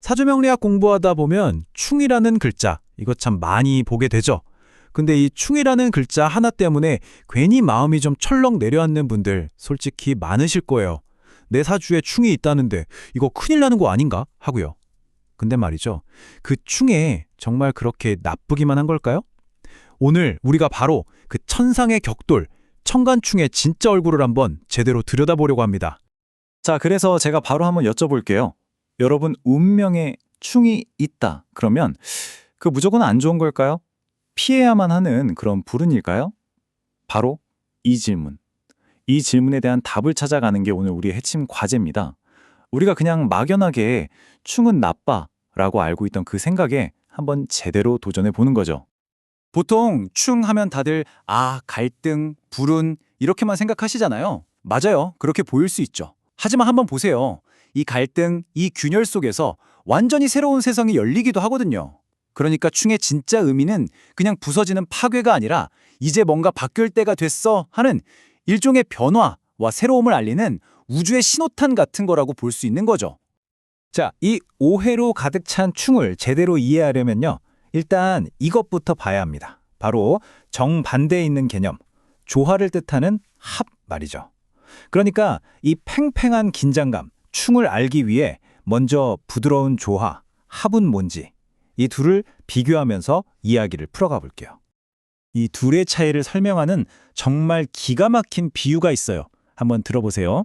사주명리학 공부하다 보면 충이라는 글자, 이거 참 많이 보게 되죠. 근데 이 충이라는 글자 하나 때문에 괜히 마음이 좀 철렁 내려앉는 분들 솔직히 많으실 거예요. 내 사주에 충이 있다는데 이거 큰일 나는 거 아닌가? 하고요. 근데 말이죠. 그 충에 정말 그렇게 나쁘기만 한 걸까요? 오늘 우리가 바로 그 천상의 격돌, 천간충의 진짜 얼굴을 한번 제대로 들여다보려고 합니다. 자, 그래서 제가 바로 한번 여쭤볼게요. 여러분, 운명에 충이 있다. 그러면 그 무조건 안 좋은 걸까요? 피해야만 하는 그런 불운일까요? 바로 이 질문. 이 질문에 대한 답을 찾아가는 게 오늘 우리의 핵심 과제입니다. 우리가 그냥 막연하게 충은 나빠라고 알고 있던 그 생각에 한번 제대로 도전해 보는 거죠. 보통 충 하면 다들 갈등, 불운 이렇게만 생각하시잖아요. 맞아요. 그렇게 보일 수 있죠. 하지만 한번 보세요. 이 갈등, 이 균열 속에서 완전히 새로운 세상이 열리기도 하거든요. 그러니까 충의 진짜 의미는 그냥 부서지는 파괴가 아니라 이제 뭔가 바뀔 때가 됐어 하는 일종의 변화와 새로움을 알리는 우주의 신호탄 같은 거라고 볼 수 있는 거죠. 자, 이 오해로 가득 찬 충을 제대로 이해하려면요. 일단 이것부터 봐야 합니다. 바로 정반대에 있는 개념, 조화를 뜻하는 합 말이죠. 그러니까 이 팽팽한 긴장감, 충을 알기 위해 먼저 부드러운 조화, 합은 뭔지 이 둘을 비교하면서 이야기를 풀어가 볼게요. 이 둘의 차이를 설명하는 정말 기가 막힌 비유가 있어요. 한번 들어보세요.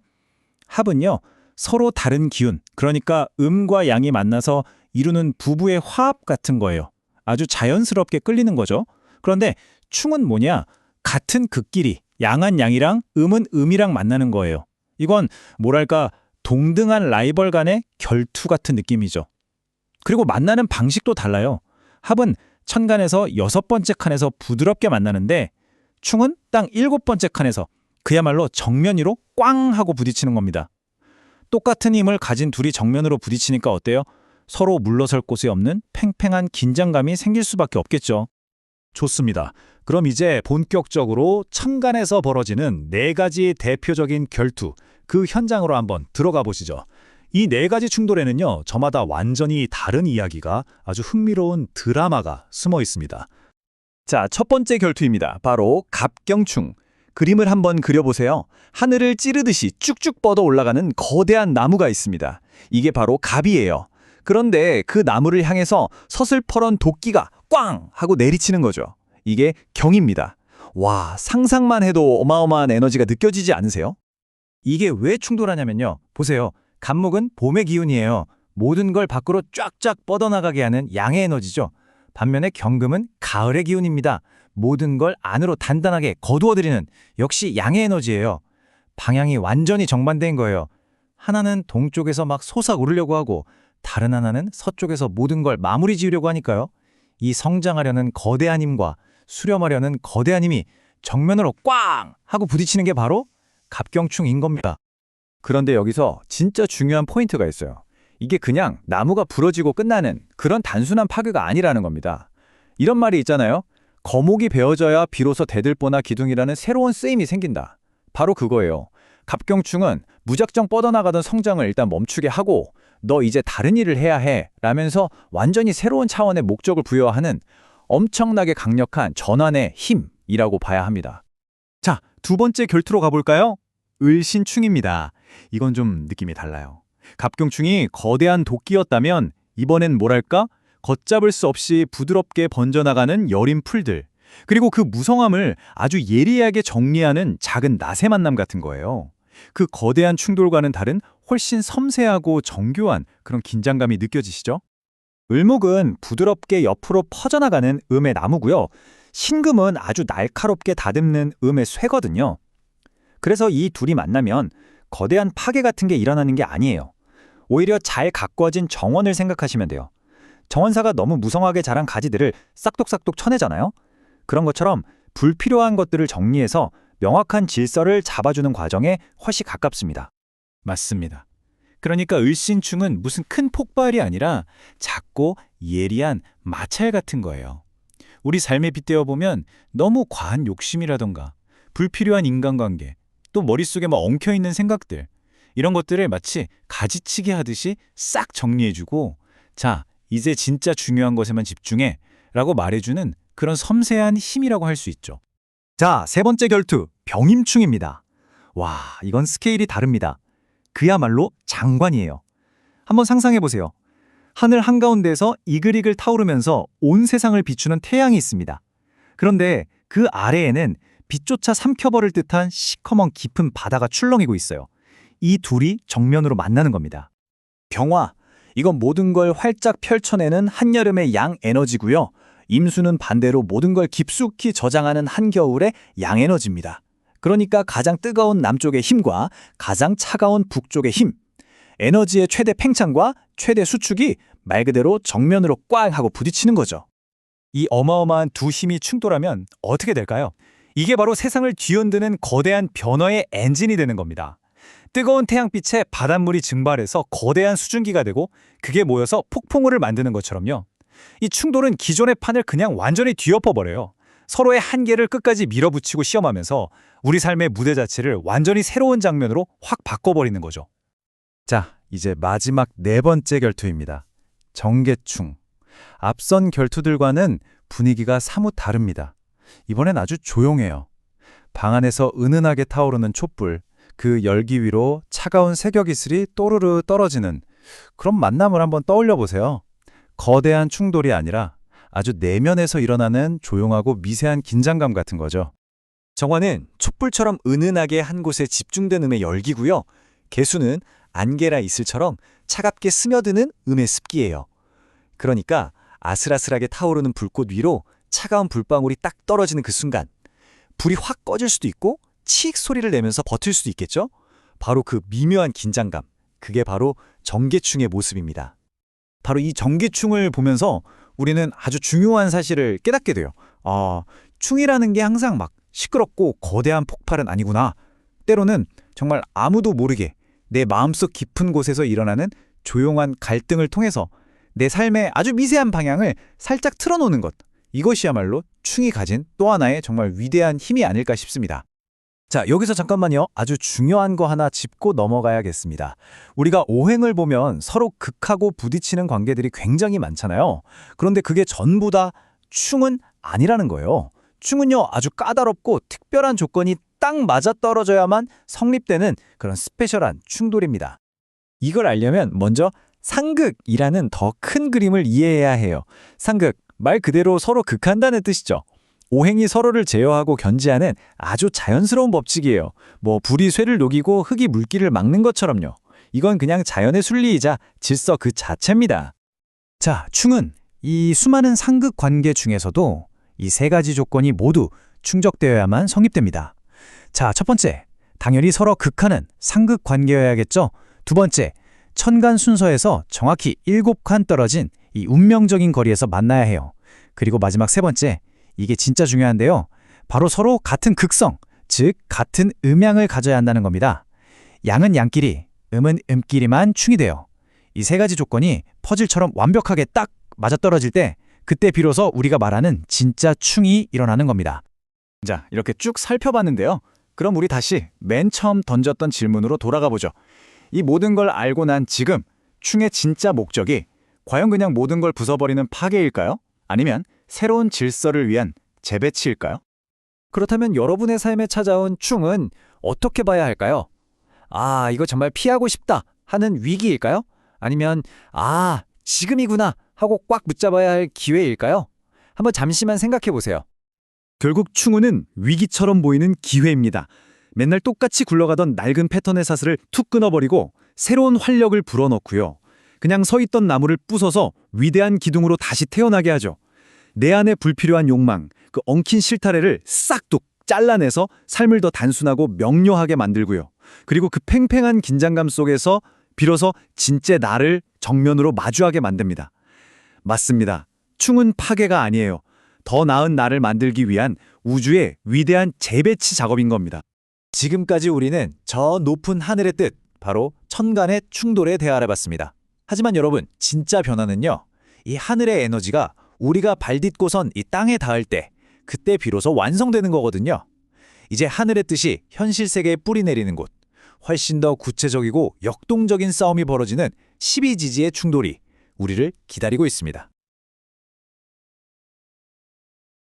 합은요, 서로 다른 기운, 그러니까 음과 양이 만나서 이루는 부부의 화합 같은 거예요. 아주 자연스럽게 끌리는 거죠. 그런데 충은 뭐냐? 같은 극끼리 양한 양이랑 음은 음이랑 만나는 거예요. 이건 뭐랄까 동등한 라이벌 간의 결투 같은 느낌이죠. 그리고 만나는 방식도 달라요. 합은 천간에서 6번째 칸에서 부드럽게 만나는데 충은 딱 7번째 칸에서 그야말로 정면 위로 꽝 하고 부딪히는 겁니다. 똑같은 힘을 가진 둘이 정면으로 부딪히니까 어때요? 서로 물러설 곳이 없는 팽팽한 긴장감이 생길 수밖에 없겠죠. 좋습니다. 그럼 이제 본격적으로 천간에서 벌어지는 4가지 대표적인 결투, 그 현장으로 한번 들어가 보시죠. 이 4가지 충돌에는요, 저마다 완전히 다른 이야기가 아주 흥미로운 드라마가 숨어 있습니다. 자, 첫 번째 결투입니다. 바로 갑경충. 그림을 한번 그려보세요. 하늘을 찌르듯이 쭉쭉 뻗어 올라가는 거대한 나무가 있습니다. 이게 바로 갑이에요. 그런데 그 나무를 향해서 서슬퍼런 도끼가 꽝 하고 내리치는 거죠. 이게 경입니다. 와, 상상만 해도 어마어마한 에너지가 느껴지지 않으세요? 이게 왜 충돌하냐면요. 보세요. 갑목은 봄의 기운이에요. 모든 걸 밖으로 쫙쫙 뻗어나가게 하는 양의 에너지죠. 반면에 경금은 가을의 기운입니다. 모든 걸 안으로 단단하게 거두어들이는 역시 양의 에너지예요. 방향이 완전히 정반대인 거예요. 하나는 동쪽에서 막 솟아오르려고 하고 다른 하나는 서쪽에서 모든 걸 마무리 지으려고 하니까요. 이 성장하려는 거대한 힘과 수렴하려는 거대한 힘이 정면으로 꽝 하고 부딪히는 게 바로 갑경충인 겁니다. 그런데 여기서 진짜 중요한 포인트가 있어요. 이게 그냥 나무가 부러지고 끝나는 그런 단순한 파괴가 아니라는 겁니다. 이런 말이 있잖아요. 거목이 베어져야 비로소 대들보나 기둥이라는 새로운 쓰임이 생긴다. 바로 그거예요. 갑경충은 무작정 뻗어나가던 성장을 일단 멈추게 하고 너 이제 다른 일을 해야 해 라면서 완전히 새로운 차원의 목적을 부여하는 엄청나게 강력한 전환의 힘이라고 봐야 합니다. 자, 두 번째 결투로 가볼까요? 을신충입니다. 이건 좀 느낌이 달라요. 갑경충이 거대한 도끼였다면 이번엔 뭐랄까? 걷잡을 수 없이 부드럽게 번져나가는 여린 풀들. 그리고 그 무성함을 아주 예리하게 정리하는 작은 낫의 만남 같은 거예요. 그 거대한 충돌과는 다른 훨씬 섬세하고 정교한 그런 긴장감이 느껴지시죠? 을목은 부드럽게 옆으로 퍼져나가는 음의 나무고요. 신금은 아주 날카롭게 다듬는 음의 쇠거든요. 그래서 이 둘이 만나면 거대한 파괴 같은 게 일어나는 게 아니에요. 오히려 잘 가꿔진 정원을 생각하시면 돼요. 정원사가 너무 무성하게 자란 가지들을 싹둑싹둑 쳐내잖아요. 그런 것처럼 불필요한 것들을 정리해서 명확한 질서를 잡아주는 과정에 훨씬 가깝습니다. 맞습니다. 그러니까 을신충은 무슨 큰 폭발이 아니라 작고 예리한 마찰 같은 거예요. 우리 삶에 빗대어 보면 너무 과한 욕심이라던가 불필요한 인간관계, 또 머릿속에 막 엉켜있는 생각들, 이런 것들을 마치 가지치기 하듯이 싹 정리해주고 자, 이제 진짜 중요한 것에만 집중해 라고 말해주는 그런 섬세한 힘이라고 할 수 있죠. 자, 세 번째 결투, 병임충입니다. 와, 이건 스케일이 다릅니다. 그야말로 장관이에요. 한번 상상해 보세요. 하늘 한가운데에서 이글이글 타오르면서 온 세상을 비추는 태양이 있습니다. 그런데 그 아래에는 빛조차 삼켜버릴 듯한 시커먼 깊은 바다가 출렁이고 있어요. 이 둘이 정면으로 만나는 겁니다. 병화, 이건 모든 걸 활짝 펼쳐내는 한여름의 양 에너지고요. 임수는 반대로 모든 걸 깊숙이 저장하는 한겨울의 양 에너지입니다. 그러니까 가장 뜨거운 남쪽의 힘과 가장 차가운 북쪽의 힘, 에너지의 최대 팽창과 최대 수축이 말 그대로 정면으로 꽝 하고 부딪히는 거죠. 이 어마어마한 두 힘이 충돌하면 어떻게 될까요? 이게 바로 세상을 뒤흔드는 거대한 변화의 엔진이 되는 겁니다. 뜨거운 태양빛에 바닷물이 증발해서 거대한 수증기가 되고 그게 모여서 폭풍우를 만드는 것처럼요. 이 충돌은 기존의 판을 그냥 완전히 뒤엎어버려요. 서로의 한계를 끝까지 밀어붙이고 시험하면서 우리 삶의 무대 자체를 완전히 새로운 장면으로 확 바꿔버리는 거죠. 자, 이제 마지막 네 번째 결투입니다. 정계충. 앞선 결투들과는 분위기가 사뭇 다릅니다. 이번엔 아주 조용해요. 방 안에서 은은하게 타오르는 촛불, 그 열기 위로 차가운 세격이슬이 또르르 떨어지는 그런 만남을 한번 떠올려 보세요. 거대한 충돌이 아니라 아주 내면에서 일어나는 조용하고 미세한 긴장감 같은 거죠. 정화는 촛불처럼 은은하게 한 곳에 집중된 음의 열기고요. 개수는 안개라 이슬처럼 차갑게 스며드는 음의 습기예요. 그러니까 아슬아슬하게 타오르는 불꽃 위로 차가운 불방울이 딱 떨어지는 그 순간 불이 확 꺼질 수도 있고 치익 소리를 내면서 버틸 수도 있겠죠? 바로 그 미묘한 긴장감, 그게 바로 정계충의 모습입니다. 바로 이 정계충을 보면서 우리는 아주 중요한 사실을 깨닫게 돼요. 충이라는 게 항상 막 시끄럽고 거대한 폭발은 아니구나. 때로는 정말 아무도 모르게 내 마음속 깊은 곳에서 일어나는 조용한 갈등을 통해서 내 삶의 아주 미세한 방향을 살짝 틀어놓는 것. 이것이야말로 충이 가진 또 하나의 정말 위대한 힘이 아닐까 싶습니다. 자, 여기서 잠깐만요. 아주 중요한 거 하나 짚고 넘어가야겠습니다. 우리가 오행을 보면 서로 극하고 부딪히는 관계들이 굉장히 많잖아요. 그런데 그게 전부 다 충은 아니라는 거예요. 충은요, 아주 까다롭고 특별한 조건이 딱 맞아떨어져야만 성립되는 그런 스페셜한 충돌입니다. 이걸 알려면 먼저 상극이라는 더 큰 그림을 이해해야 해요. 상극, 말 그대로 서로 극한다는 뜻이죠. 오행이 서로를 제어하고 견지하는 아주 자연스러운 법칙이에요. 불이 쇠를 녹이고 흙이 물기를 막는 것처럼요. 이건 그냥 자연의 순리이자 질서 그 자체입니다. 자, 충은 이 수많은 상극 관계 중에서도 이 세 가지 조건이 모두 충족되어야만 성립됩니다. 자, 첫 번째, 당연히 서로 극하는 상극 관계여야겠죠. 두 번째, 천간 순서에서 정확히 7칸 떨어진 이 운명적인 거리에서 만나야 해요. 그리고 마지막 세 번째, 이게 진짜 중요한데요. 바로 서로 같은 극성, 즉 같은 음양을 가져야 한다는 겁니다. 양은 양끼리, 음은 음끼리만 충이 돼요. 이 세 가지 조건이 퍼즐처럼 완벽하게 딱 맞아떨어질 때 그때 비로소 우리가 말하는 진짜 충이 일어나는 겁니다. 자, 이렇게 쭉 살펴봤는데요. 그럼 우리 다시 맨 처음 던졌던 질문으로 돌아가 보죠. 이 모든 걸 알고 난 지금 충의 진짜 목적이 과연 그냥 모든 걸 부숴버리는 파괴일까요? 아니면 새로운 질서를 위한 재배치일까요? 그렇다면 여러분의 삶에 찾아온 충은 어떻게 봐야 할까요? 이거 정말 피하고 싶다 하는 위기일까요? 아니면 지금이구나 하고 꽉 붙잡아야 할 기회일까요? 한번 잠시만 생각해 보세요. 결국 충우는 위기처럼 보이는 기회입니다. 맨날 똑같이 굴러가던 낡은 패턴의 사슬을 툭 끊어버리고 새로운 활력을 불어넣고요. 그냥 서 있던 나무를 부숴서 위대한 기둥으로 다시 태어나게 하죠. 내 안에 불필요한 욕망, 그 엉킨 실타래를 싹둑 잘라내서 삶을 더 단순하고 명료하게 만들고요. 그리고 그 팽팽한 긴장감 속에서 비로소 진짜 나를 정면으로 마주하게 만듭니다. 맞습니다. 충은 파괴가 아니에요. 더 나은 나를 만들기 위한 우주의 위대한 재배치 작업인 겁니다. 지금까지 우리는 저 높은 하늘의 뜻, 바로 천간의 충돌에 대해 알아봤습니다. 하지만 여러분, 진짜 변화는요, 이 하늘의 에너지가 우리가 발딛고선 이 땅에 닿을 때, 그때 비로소 완성되는 거거든요. 이제 하늘의 뜻이 현실 세계에 뿌리 내리는 곳, 훨씬 더 구체적이고 역동적인 싸움이 벌어지는 12지지의 충돌이 우리를 기다리고 있습니다.